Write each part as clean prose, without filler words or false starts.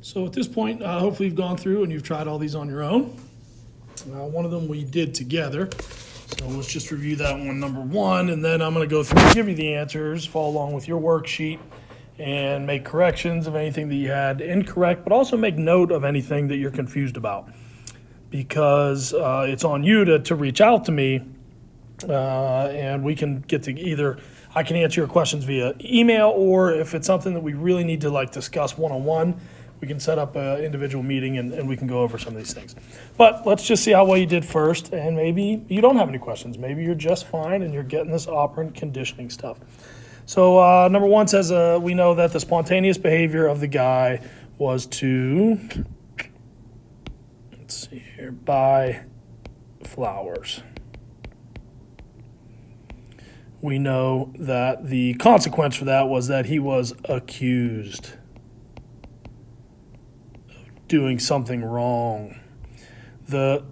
So at this point, hopefully you've gone through and you've tried all these on your own. One of them we did together. So let's just review that one, number one, and then I'm going to go through and give you the answers, follow along with your worksheet, and make corrections of anything that you had incorrect, but also make note of anything that you're confused about. Because it's on you to reach out to me, and we can get to either, I can answer your questions via email, or if it's something that we really need to discuss one-on-one, we can set up an individual meeting and we can go over some of these things. But let's just see how well you did first, and maybe you don't have any questions. Maybe you're just fine and you're getting this operant conditioning stuff. So number one says, we know that the spontaneous behavior of the guy was to, let's see here, buy flowers. We know that the consequence for that was that he was accused doing something wrong. The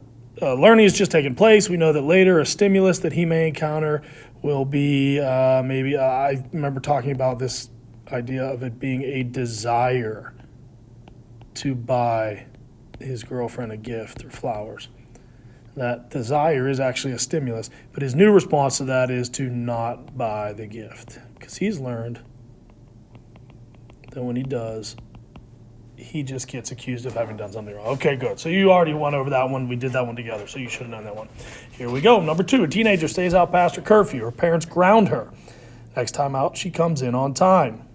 learning has just taken place. We know that later a stimulus that he may encounter will be maybe, I remember talking about this idea of it being a desire to buy his girlfriend a gift or flowers. That desire is actually a stimulus, but his new response to that is to not buy the gift, because he's learned that when he does, he just gets accused of having done something wrong. Okay, good. So you already went over that one. We did that one together, so you should have known that one. Here we go. Number two, a teenager stays out past her curfew. Her parents ground her. Next time out, she comes in on time.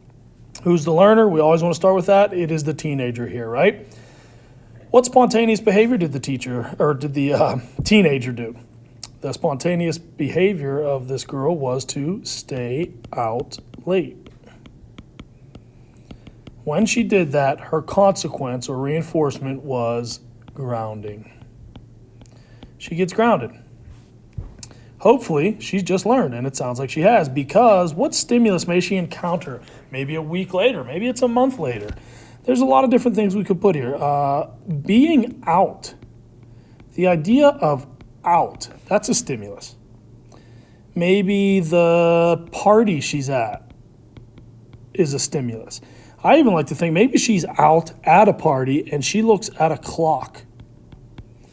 Who's the learner? We always want to start with that. It is the teenager here, right? What spontaneous behavior did the teenager do? The spontaneous behavior of this girl was to stay out late. When she did that, her consequence or reinforcement was grounding. She gets grounded. Hopefully, she's just learned, and it sounds like she has, because what stimulus may she encounter? Maybe a week later, maybe it's a month later. There's a lot of different things we could put here. Being out, the idea of out, that's a stimulus. Maybe the party she's at is a stimulus. I even like to think maybe she's out at a party and she looks at a clock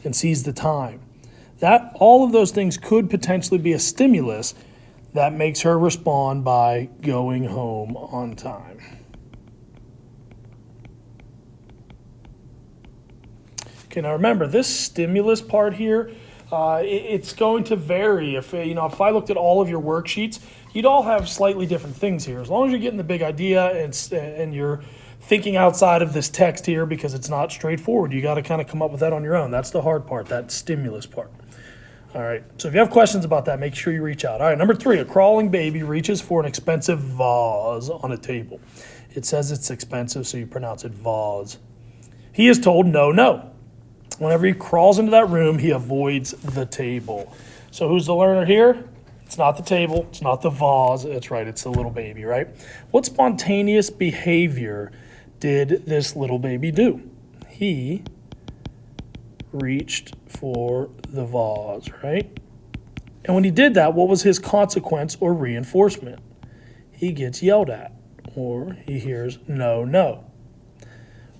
and sees the time. All of those things could potentially be a stimulus that makes her respond by going home on time. Okay, now remember, this stimulus part here, it's going to vary. If I looked at all of your worksheets, you'd all have slightly different things here. As long as you're getting the big idea and you're thinking outside of this text here, because it's not straightforward. You got to kind of come up with that on your own. That's the hard part, that stimulus part. All right, so if you have questions about that, make sure you reach out. All right, number three, a crawling baby reaches for an expensive vase on a table. It says it's expensive, so you pronounce it vase. He is told no, no. Whenever he crawls into that room, he avoids the table. So who's the learner here? It's not the table. It's not the vase. That's right. It's the little baby, right? What spontaneous behavior did this little baby do? He reached for the vase, right? And when he did that, what was his consequence or reinforcement? He gets yelled at, or he hears no, no.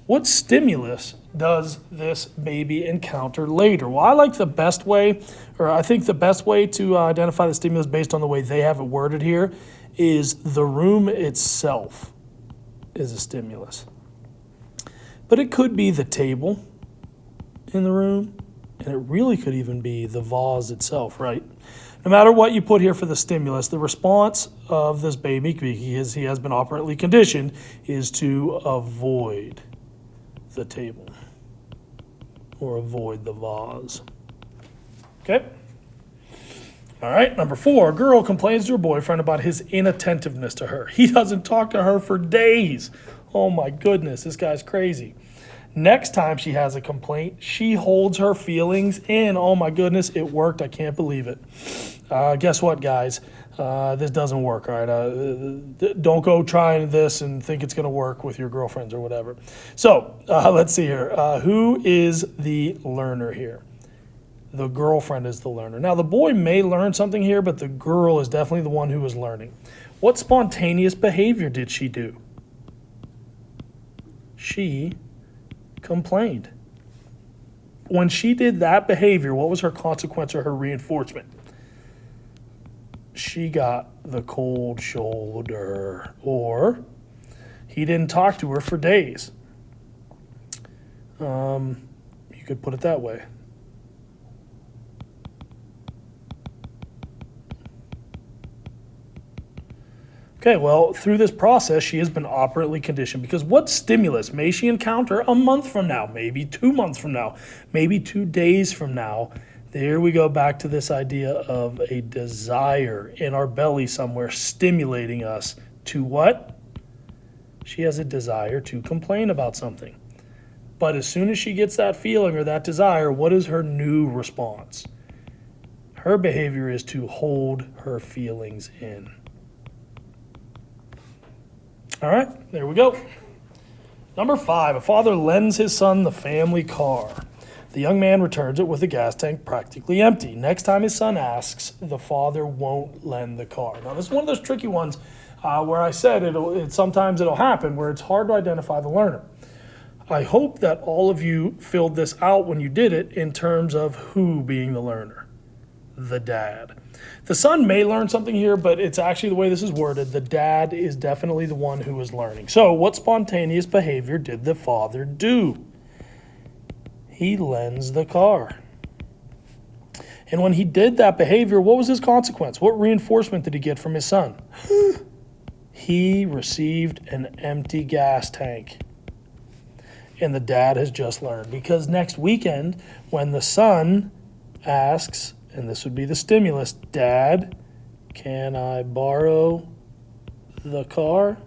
What stimulus does this baby encounter later? Well, I like the best way, or I think the best way to identify the stimulus based on the way they have it worded here is the room itself is a stimulus. But it could be the table in the room, and it really could even be the vase itself, right? No matter what you put here for the stimulus, the response of this baby, because he has been operantly conditioned, is to avoid the table or avoid the vase. Okay? All right, number four, a girl complains to her boyfriend about his inattentiveness to her. He doesn't talk to her for days. Oh my goodness, this guy's crazy. Next time she has a complaint, she holds her feelings in. Oh my goodness, it worked. I can't believe it. Guess what, guys? This doesn't work, all right? Don't go trying this and think it's going to work with your girlfriends or whatever. So let's see here. Who is the learner here? The girlfriend is the learner. Now, the boy may learn something here, but the girl is definitely the one who is learning. What spontaneous behavior did she do? She complained. When she did that behavior, what was her consequence or her reinforcement? She got the cold shoulder, or he didn't talk to her for days. You could put it that way. Okay, well, through this process, she has been operantly conditioned, because what stimulus may she encounter a month from now, maybe 2 months from now, maybe 2 days from now? There we go back to this idea of a desire in our belly somewhere stimulating us to what? She has a desire to complain about something. But as soon as she gets that feeling or that desire, what is her new response? Her behavior is to hold her feelings in. All right, there we go. Number 5, a father lends his son the family car. The young man returns it with the gas tank practically empty. Next time his son asks, the father won't lend the car. Now, this is one of those tricky ones where I said sometimes it'll happen where it's hard to identify the learner. I hope that all of you filled this out when you did it in terms of who being the learner. The dad. The son may learn something here, but it's actually the way this is worded. The dad is definitely the one who is learning. So what spontaneous behavior did the father do? He lends the car. And when he did that behavior, what was his consequence? What reinforcement did he get from his son? He received an empty gas tank. And the dad has just learned, because next weekend, when the son asks, and this would be the stimulus, Dad, can I borrow the car?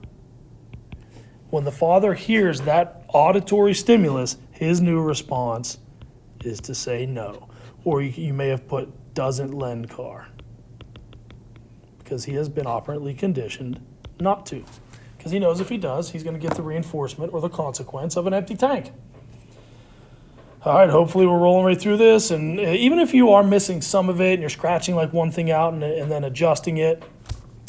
When the father hears that auditory stimulus, his new response is to say no. Or you may have put doesn't lend car, because he has been operantly conditioned not to. Because he knows if he does, he's going to get the reinforcement or the consequence of an empty tank. All right, hopefully we're rolling right through this. And even if you are missing some of it and you're scratching like one thing out and then adjusting it,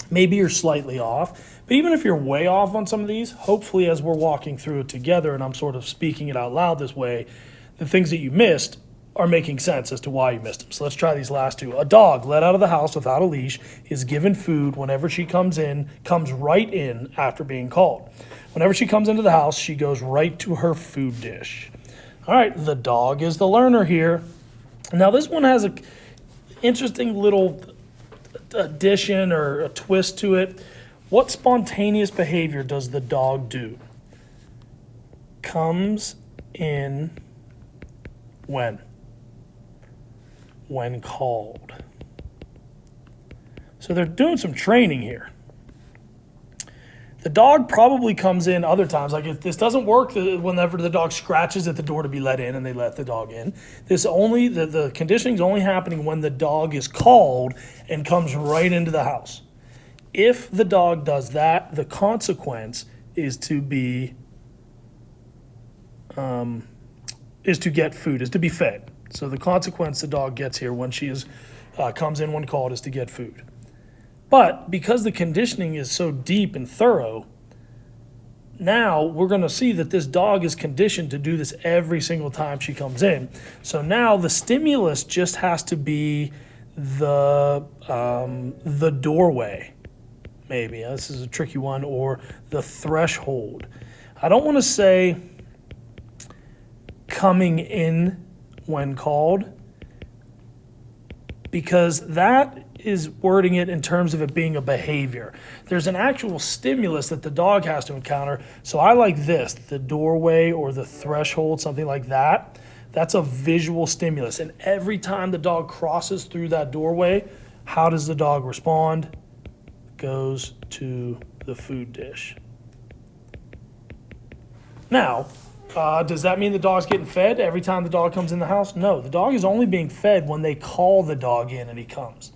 maybe you're slightly off. But even if you're way off on some of these, hopefully as we're walking through it together and I'm sort of speaking it out loud this way, the things that you missed are making sense as to why you missed them. So let's try these last two. A dog let out of the house without a leash is given food whenever she comes right in after being called. Whenever she comes into the house, she goes right to her food dish. All right, the dog is the learner here. Now this one has an interesting little addition or a twist to it. What spontaneous behavior does the dog do? Comes in when? When called. So they're doing some training here. The dog probably comes in other times. Like if this doesn't work, whenever the dog scratches at the door to be let in and they let the dog in. The conditioning is only happening when the dog is called and comes right into the house. If the dog does that, the consequence is to get food, is to be fed. So the consequence the dog gets here when she comes in when called is to get food. But because the conditioning is so deep and thorough, now we're going to see that this dog is conditioned to do this every single time she comes in. So now the stimulus just has to be the doorway, maybe. This is a tricky one, or the threshold. I don't want to say coming in when called, because that is wording it in terms of it being a behavior. There's an actual stimulus that the dog has to encounter. So I like this, the doorway or the threshold, something like that. That's a visual stimulus. And every time the dog crosses through that doorway, how does the dog respond? Goes to the food dish. Now, does that mean the dog's getting fed every time the dog comes in the house? No, the dog is only being fed when they call the dog in and he comes.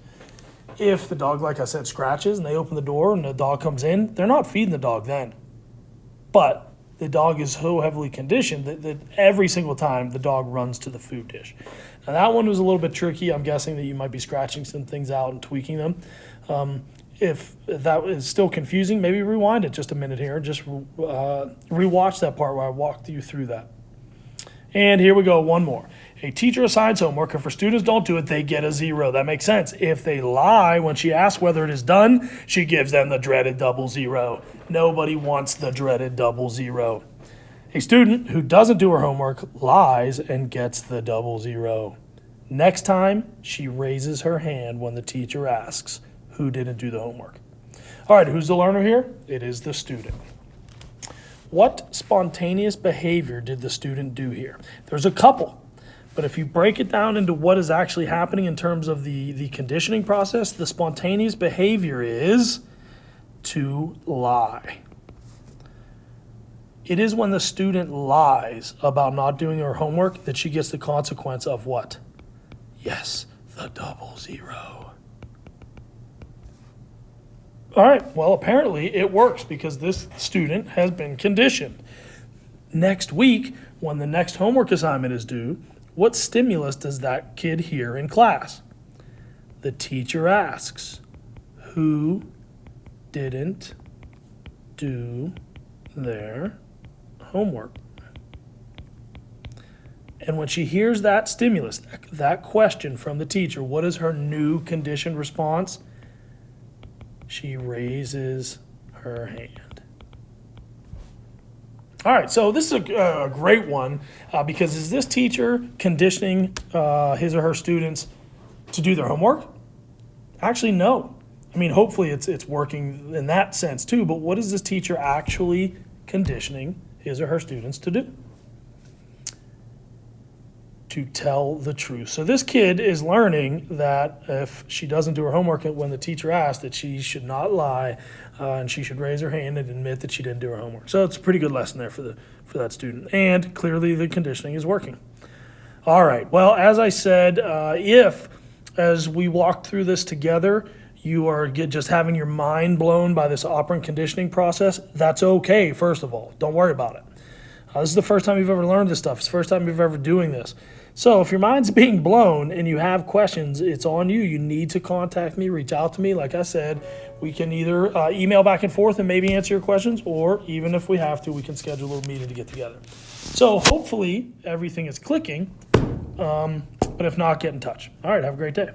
If the dog, like I said, scratches and they open the door and the dog comes in, they're not feeding the dog then. But the dog is so heavily conditioned that every single time the dog runs to the food dish. Now that one was a little bit tricky. I'm guessing that you might be scratching some things out and tweaking them. If that is still confusing, maybe rewind it just a minute here. Just rewatch that part where I walked you through that. And here we go, one more. A teacher assigns homework. If her students don't do it, they get a 0. That makes sense. If they lie when she asks whether it is done, she gives them the dreaded double 0. Nobody wants the dreaded double 0. A student who doesn't do her homework lies and gets the double 0. Next time, she raises her hand when the teacher asks who didn't do the homework. All right, who's the learner here? It is the student. What spontaneous behavior did the student do here? There's a couple. But if you break it down into what is actually happening in terms of the conditioning process, the spontaneous behavior is to lie. It is when the student lies about not doing her homework that she gets the consequence of what? Yes, the double 0. All right, well, apparently it works because this student has been conditioned. Next week, when the next homework assignment is due, what stimulus does that kid hear in class? The teacher asks, who didn't do their homework? And when she hears that stimulus, that question from the teacher, what is her new conditioned response? She raises her hand. All right, so this is a great one because is this teacher conditioning his or her students to do their homework? Actually, no. I mean, hopefully it's working in that sense too, but what is this teacher actually conditioning his or her students to do? To tell the truth. So this kid is learning that if she doesn't do her homework when the teacher asks, that she should not lie and she should raise her hand and admit that she didn't do her homework. So it's a pretty good lesson there for that student. And clearly the conditioning is working. All right. Well, as I said, if as we walk through this together, you are just having your mind blown by this operant conditioning process, that's okay, first of all. Don't worry about it. This is the first time you've ever learned this stuff. It's the first time you've ever doing this. So if your mind's being blown and you have questions, it's on you. You need to contact me, reach out to me. Like I said, we can either email back and forth and maybe answer your questions, or even if we have to, we can schedule a little meeting to get together. So hopefully everything is clicking, but if not, get in touch. All right, have a great day.